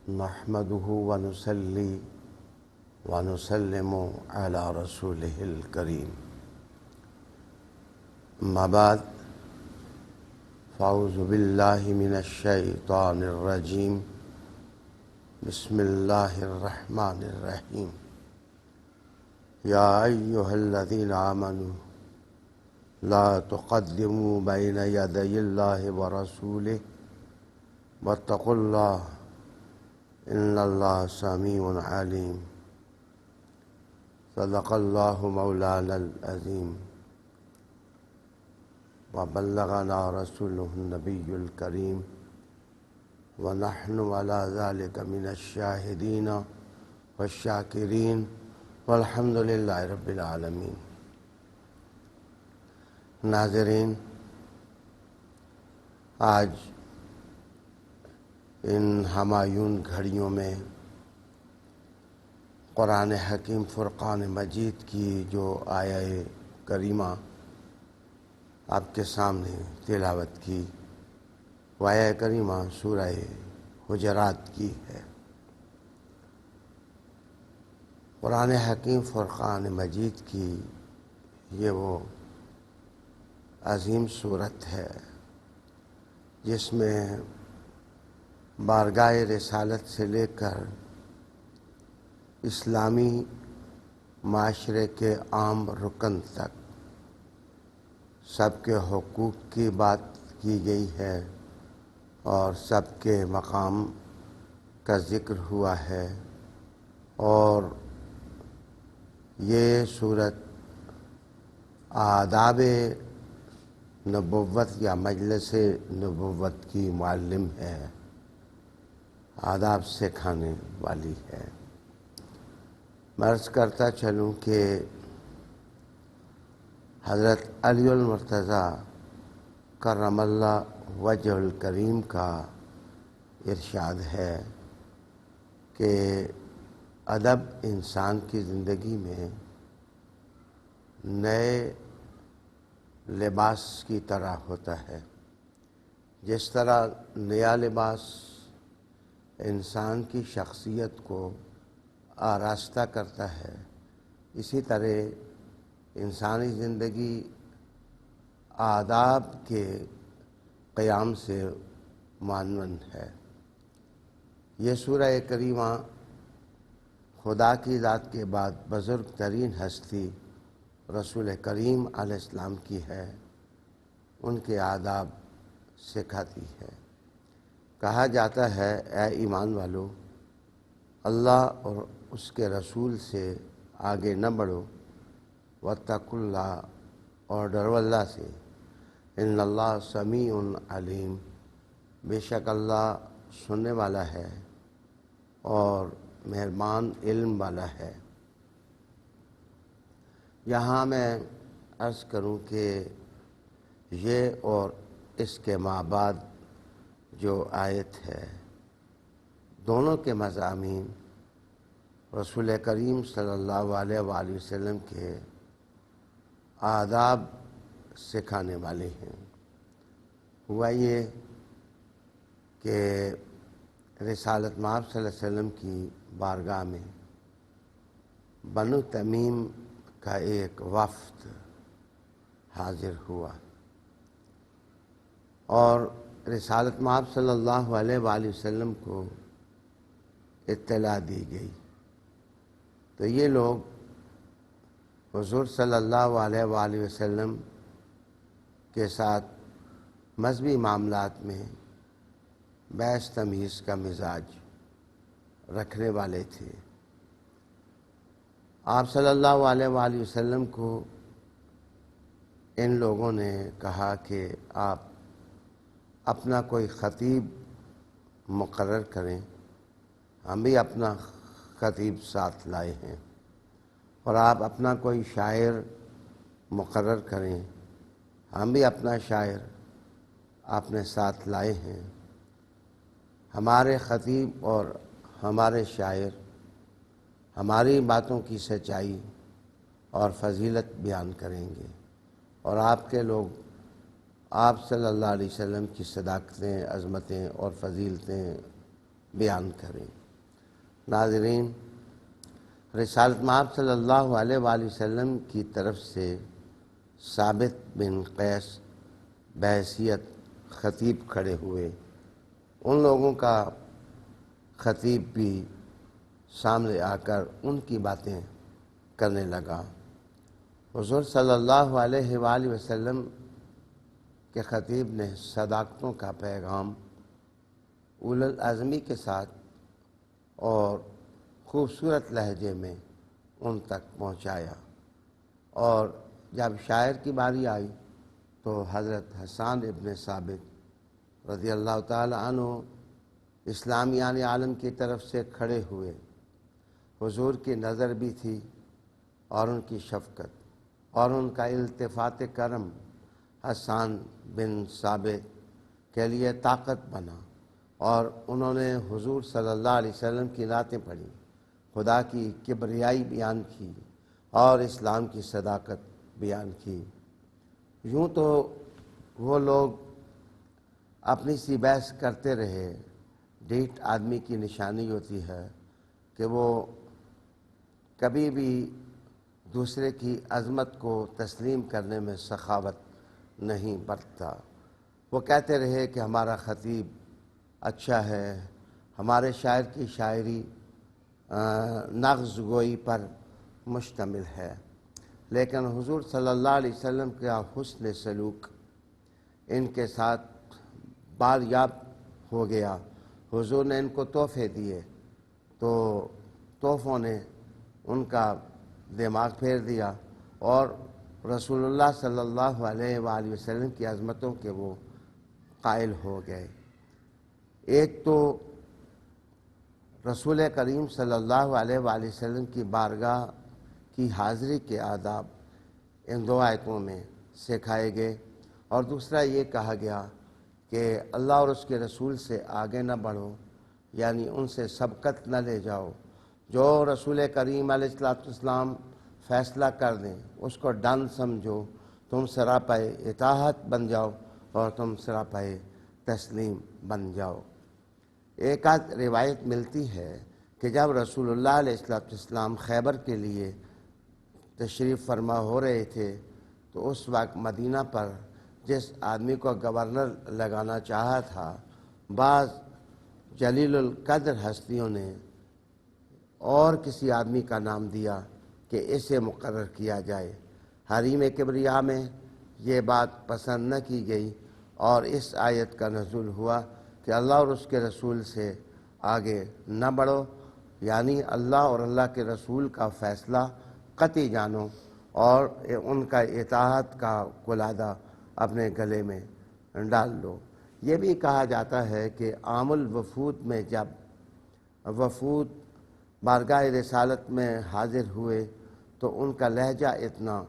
نحمده ونصلي ونسلم على رسوله الكريم أما بعد فأعوذ بالله من الشيطان الرجيم بسم الله الرحمن الرحيم يا أيها الذين آمنوا لا تقدموا بين يدي الله ورسوله واتقوا الله إن الله سميع عليم صدق الله مولانا العظيم وبلغنا رسوله النبي الكريم ونحن على ذلك من الشاهدين والشاكرين والحمد لله رب العالمين۔ ناظرین، آج ان ہمایون گھڑیوں میں قرآن حکیم فرقان مجید کی جو آیہ کریمہ آپ کے سامنے تلاوت کی وہ آیہ کریمہ سورہ حجرات کی ہے۔ قرآن حکیم فرقان مجید کی یہ وہ عظیم صورت ہے جس میں بارگاہ رسالت سے لے کر اسلامی معاشرے کے عام رکن تک سب کے حقوق کی بات کی گئی ہے اور سب کے مقام کا ذکر ہوا ہے، اور یہ صورت آداب نبوت یا مجلس نبوت کی معلم ہے، آداب سکھانے والی ہے۔ میں عرض کرتا چلوں کہ حضرت علی المرتضیٰ کرم اللہ وجہ الکریم کا ارشاد ہے کہ ادب انسان کی زندگی میں نئے لباس کی طرح ہوتا ہے۔ جس طرح نیا لباس انسان کی شخصیت کو آراستہ کرتا ہے، اسی طرح انسانی زندگی آداب کے قیام سے معنون ہے۔ یہ سورہ کریمہ خدا کی ذات کے بعد بزرگ ترین ہستی رسول کریم علیہ السلام کی ہے، ان کے آداب سکھاتی ہے۔ کہا جاتا ہے اے ایمان والو، اللہ اور اس کے رسول سے آگے نہ بڑھو، واتقوا اللہ، اور ڈرو اللہ سے، ان اللہ سمیع علیم، بے شک اللہ سننے والا ہے اور مہربان علم والا ہے۔ یہاں میں عرض کروں کہ یہ اور اس کے مابعد جو آیت ہے، دونوں کے مضامین رسول کریم صلی اللہ علیہ وآلہ وسلم کے آداب سکھانے والے ہیں۔ ہوا یہ کہ رسالت مآب صلی اللہ علیہ وسلم کی بارگاہ میں بنو تمیم کا ایک وفد حاضر ہوا اور رسالت مآب صلی اللہ علیہ وآلہ وسلم کو اطلاع دی گئی، تو یہ لوگ حضور صلی اللہ علیہ وآلہ وسلم کے ساتھ مذہبی معاملات میں بحث تمیز کا مزاج رکھنے والے تھے۔ آپ صلی اللہ علیہ وآلہ وسلم کو ان لوگوں نے کہا کہ آپ اپنا کوئی خطیب مقرر کریں، ہم بھی اپنا خطیب ساتھ لائے ہیں، اور آپ اپنا کوئی شاعر مقرر کریں، ہم بھی اپنا شاعر اپنے ساتھ لائے ہیں۔ ہمارے خطیب اور ہمارے شاعر ہماری باتوں کی سچائی اور فضیلت بیان کریں گے، اور آپ کے لوگ آپ صلی اللہ علیہ وسلم کی صداقتیں، عظمتیں اور فضیلتیں بیان کریں۔ ناظرین، رسالت مآب صلی اللہ علیہ وآلہ وسلم کی طرف سے ثابت بن قیس بحیثیت خطیب کھڑے ہوئے۔ ان لوگوں کا خطیب بھی سامنے آ کر ان کی باتیں کرنے لگا۔ حضور صلی اللہ علیہ وآلہ وسلم کے خطیب نے صداقتوں کا پیغام اولو العزمی کے ساتھ اور خوبصورت لہجے میں ان تک پہنچایا، اور جب شاعر کی باری آئی تو حضرت حسان ابن ثابت رضی اللہ تعالی عنہ اسلامیان عالم کی طرف سے کھڑے ہوئے۔ حضور کی نظر بھی تھی اور ان کی شفقت اور ان کا التفات کرم حسان بن ثابت کے لیے طاقت بنا، اور انہوں نے حضور صلی اللہ علیہ وسلم کی نعتیں پڑھی، خدا کی کبریائی بیان کی اور اسلام کی صداقت بیان کی۔ یوں تو وہ لوگ اپنی سی بحث کرتے رہے۔ ڈھیٹ آدمی کی نشانی ہوتی ہے کہ وہ کبھی بھی دوسرے کی عظمت کو تسلیم کرنے میں سخاوت نہیں برتتا۔ وہ کہتے رہے کہ ہمارا خطیب اچھا ہے، ہمارے شاعر کی شاعری نغز گوئی پر مشتمل ہے، لیکن حضور صلی اللہ علیہ وسلم کا حسن سلوک ان کے ساتھ باریاب ہو گیا۔ حضور نے ان کو تحفے دیے تو تحفوں نے ان کا دماغ پھیر دیا، اور رسول اللہ صلی اللہ علیہ وآلہ وسلم کی عظمتوں کے وہ قائل ہو گئے۔ ایک تو رسول کریم صلی اللہ علیہ وآلہ وسلم کی بارگاہ کی حاضری کے آداب ان دو آیتوں میں سکھائے گئے، اور دوسرا یہ کہا گیا کہ اللہ اور اس کے رسول سے آگے نہ بڑھو، یعنی ان سے سبقت نہ لے جاؤ۔ جو رسول کریم علیہ السلام فیصلہ کر دیں اس کو ڈن سمجھو، تم سراپائے اطاعت بن جاؤ اور تم سراپائے تسلیم بن جاؤ۔ ایک آدھ روایت ملتی ہے کہ جب رسول اللہ علیہ السلام خیبر کے لیے تشریف فرما ہو رہے تھے تو اس وقت مدینہ پر جس آدمی کو گورنر لگانا چاہا تھا، بعض جلیل القدر ہستیوں نے اور کسی آدمی کا نام دیا کہ اسے مقرر کیا جائے۔ حریم کبریا میں یہ بات پسند نہ کی گئی، اور اس آیت کا نزول ہوا کہ اللہ اور اس کے رسول سے آگے نہ بڑھو، یعنی اللہ اور اللہ کے رسول کا فیصلہ قطعی جانو اور ان کا اطاعت کا قلادہ اپنے گلے میں ڈال لو۔ یہ بھی کہا جاتا ہے کہ عام الوفود میں جب وفود بارگاہ رسالت میں حاضر ہوئے تو ان کا لہجہ اتنا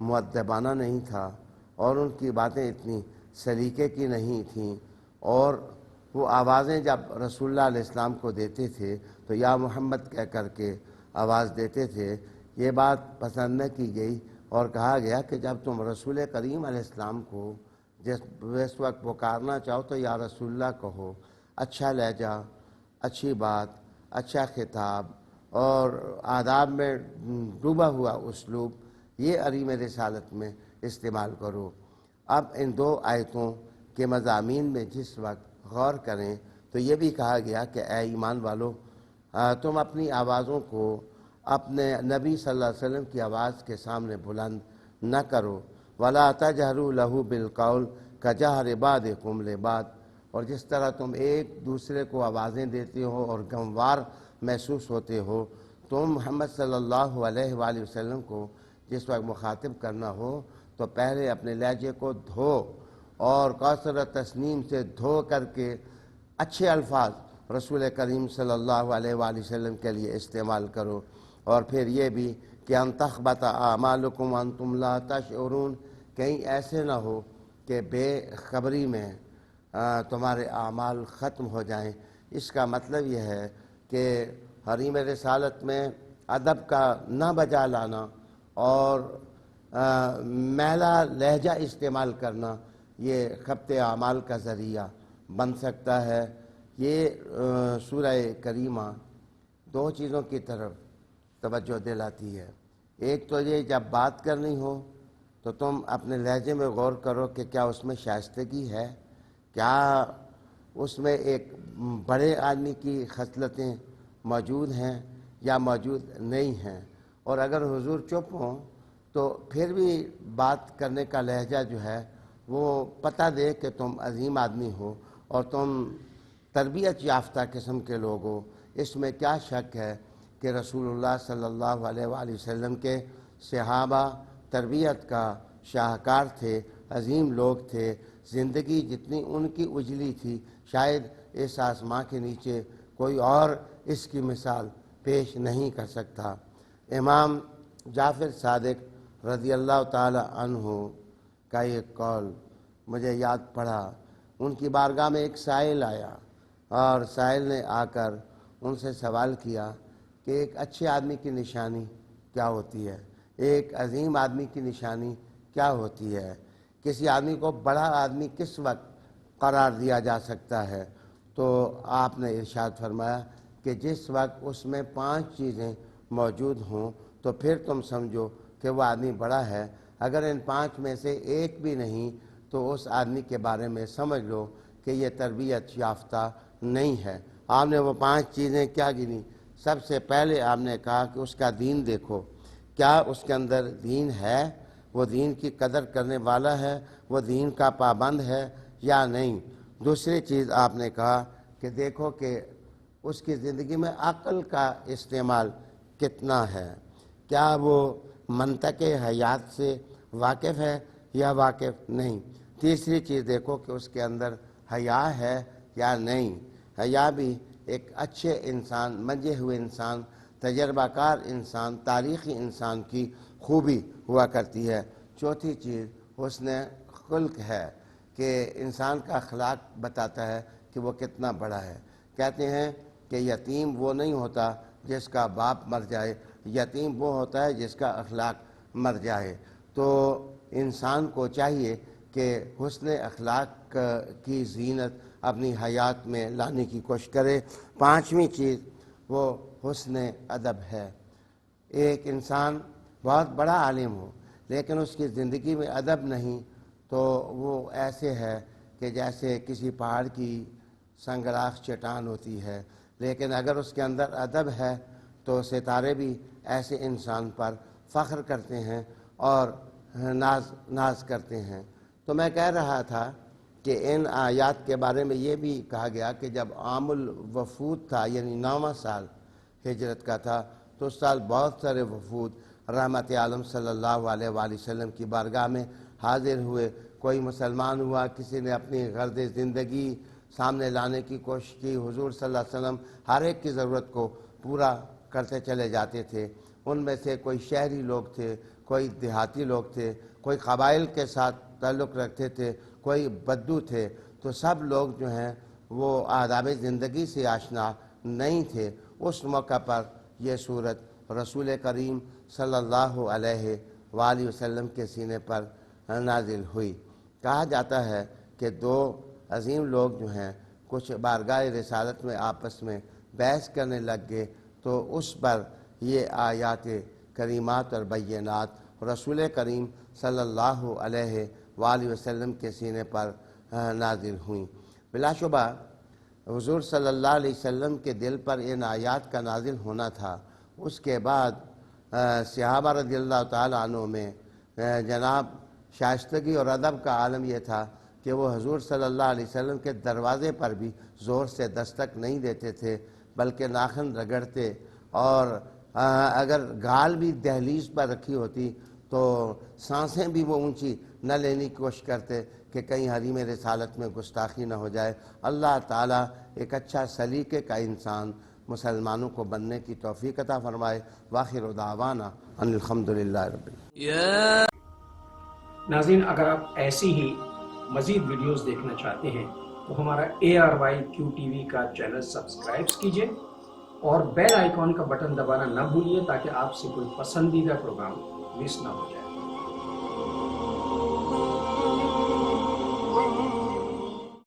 مؤدبانہ نہیں تھا اور ان کی باتیں اتنی سلیقے کی نہیں تھیں، اور وہ آوازیں جب رسول اللہ علیہ السلام کو دیتے تھے تو یا محمد کہہ کر کے آواز دیتے تھے۔ یہ بات پسند نہ کی گئی اور کہا گیا کہ جب تم رسول کریم علیہ السلام کو جس وقت پکارنا چاہو تو یا رسول اللہ کہو۔ اچھا لہجہ، اچھی بات، اچھا خطاب اور آداب میں ڈوبا ہوا اسلوب، یہ حریم رسالت میں استعمال کرو۔ اب ان دو آیتوں کے مضامین میں جس وقت غور کریں تو یہ بھی کہا گیا کہ اے ایمان والو، تم اپنی آوازوں کو اپنے نبی صلی اللہ علیہ وسلم کی آواز کے سامنے بلند نہ کرو، وَلَا تَجْهَرُوا لَهُ بِالْقَوْلِ كَجَهْرِ بَعْضِكُمْ لِبَعْضٍ، اور جس طرح تم ایک دوسرے کو آوازیں دیتے ہو اور غموار محسوس ہوتے ہو، تم محمد صلی اللہ علیہ وآلہ وسلم کو جس وقت مخاطب کرنا ہو تو پہلے اپنے لہجے کو دھو اور کوثر و تسنیم سے دھو کر کے اچھے الفاظ رسول کریم صلی اللہ علیہ وآلہ وسلم کے لیے استعمال کرو، اور پھر یہ بھی کہ ان تخبط اعمالکم وانتم لا تشعرون، کہیں ایسے نہ ہو کہ بے خبری میں تمہارے اعمال ختم ہو جائیں۔ اس کا مطلب یہ ہے کہ حریم رسالت میں ادب کا نہ بجا لانا اور میلا لہجہ استعمال کرنا یہ خبط اعمال کا ذریعہ بن سکتا ہے۔ یہ سورہ کریمہ دو چیزوں کی طرف توجہ دلاتی ہے. ایک تو یہ جب بات کرنی ہو تو تم اپنے لہجے میں غور کرو کہ کیا اس میں شائستگی ہے، کیا اس میں ایک بڑے آدمی کی خصلتیں موجود ہیں یا موجود نہیں ہیں. اور اگر حضور چپ ہوں تو پھر بھی بات کرنے کا لہجہ جو ہے وہ پتہ دے کہ تم عظیم آدمی ہو اور تم تربیت یافتہ قسم کے لوگ ہو. اس میں کیا شک ہے کہ رسول اللہ صلی اللہ علیہ وآلہ وسلم کے صحابہ تربیت کا شاہکار تھے، عظیم لوگ تھے. زندگی جتنی ان کی اجلی تھی شاید اس آسماں کے نیچے کوئی اور اس کی مثال پیش نہیں کر سکتا. امام جعفر صادق رضی اللہ تعالی عنہ کا ایک قول مجھے یاد پڑا. ان کی بارگاہ میں ایک سائل آیا اور سائل نے آ کر ان سے سوال کیا کہ ایک اچھے آدمی کی نشانی کیا ہوتی ہے، ایک عظیم آدمی کی نشانی کیا ہوتی ہے، کسی آدمی کو بڑا آدمی کس وقت قرار دیا جا سکتا ہے؟ تو آپ نے ارشاد فرمایا کہ جس وقت اس میں 5 چیزیں موجود ہوں تو پھر تم سمجھو کہ وہ آدمی بڑا ہے. اگر ان 5 میں سے ایک بھی نہیں تو اس آدمی کے بارے میں سمجھ لو کہ یہ تربیت یافتہ نہیں ہے. آپ نے وہ 5 چیزیں کیا گنی؟ سب سے پہلے آپ نے کہا کہ اس کا دین دیکھو، کیا اس کے اندر دین ہے، وہ دین کی قدر کرنے والا ہے، وہ دین کا پابند ہے یا نہیں. دوسری چیز آپ نے کہا کہ دیکھو کہ اس کی زندگی میں عقل کا استعمال کتنا ہے، کیا وہ منطق حیات سے واقف ہے یا واقف نہیں. تیسری چیز دیکھو کہ اس کے اندر حیا ہے یا نہیں. حیا بھی ایک اچھے انسان، منجے ہوئے انسان، تجربہ کار انسان، تاریخی انسان کی خوبی ہوا کرتی ہے. چوتھی چیز حسن خلق ہے کہ انسان کا اخلاق بتاتا ہے کہ وہ کتنا بڑا ہے. کہتے ہیں کہ یتیم وہ نہیں ہوتا جس کا باپ مر جائے، یتیم وہ ہوتا ہے جس کا اخلاق مر جائے. تو انسان کو چاہیے کہ حسن اخلاق کی زینت اپنی حیات میں لانے کی کوشش کرے. 5ویں چیز وہ حسن ادب ہے. ایک انسان بہت بڑا عالم ہو لیکن اس کی زندگی میں ادب نہیں تو وہ ایسے ہے کہ جیسے کسی پہاڑ کی سنگلاخ چٹان ہوتی ہے. لیکن اگر اس کے اندر ادب ہے تو ستارے بھی ایسے انسان پر فخر کرتے ہیں اور ناز کرتے ہیں. تو میں کہہ رہا تھا کہ ان آیات کے بارے میں یہ بھی کہا گیا کہ جب عام الوفود تھا، یعنی 9واں سال ہجرت کا تھا، تو اس سال بہت سارے وفود رحمت عالم صلی اللہ علیہ وآلہ وسلم کی بارگاہ میں حاضر ہوئے. کوئی مسلمان ہوا، کسی نے اپنی غرض زندگی سامنے لانے کی کوشش کی. حضور صلی اللہ علیہ وسلم ہر ایک کی ضرورت کو پورا کرتے چلے جاتے تھے. ان میں سے کوئی شہری لوگ تھے، کوئی دیہاتی لوگ تھے، کوئی قبائل کے ساتھ تعلق رکھتے تھے، کوئی بدو تھے. تو سب لوگ جو ہیں وہ آداب زندگی سے آشنا نہیں تھے. اس موقع پر یہ صورت رسول کریم صلی اللہ علیہ وآلہ وسلم کے سینے پر نازل ہوئی. کہا جاتا ہے کہ 2 عظیم لوگ جو ہیں کچھ بارگاہ رسالت میں آپس میں بحث کرنے لگ گئے تو اس پر یہ آیات کریمات اور بینات رسول کریم صلی اللہ علیہ وآلہ وسلم کے سینے پر نازل ہوئیں. بلا شبہ حضور صلی اللہ علیہ وسلم کے دل پر ان آیات کا نازل ہونا تھا. اس کے بعد صحابہ رضی اللہ تعالیٰ عنہ میں جناب شائستگی اور ادب کا عالم یہ تھا کہ وہ حضور صلی اللہ علیہ وسلم کے دروازے پر بھی زور سے دستک نہیں دیتے تھے بلکہ ناخن رگڑتے، اور اگر گال بھی دہلیز پر رکھی ہوتی تو سانسیں بھی وہ اونچی نہ لینے کی کوشش کرتے کہ کہیں حریم رسالت میں گستاخی نہ ہو جائے. اللہ تعالیٰ ایک اچھا سلیقے کا انسان مسلمانوں کو بننے کی توفیق عطا فرمائے. وآخر دعوانا ان الحمدللہ رب العالمین. ناظرین، اگر آپ ایسی ہی مزید ویڈیوز دیکھنا چاہتے ہیں تو ہمارا ARYQ-TV کا چینل سبسکرائب کیجئے اور بیل آئیکن کا بٹن دبانا نہ بھولیے تاکہ آپ سے کوئی پسندیدہ پروگرام مس نہ ہو جائے.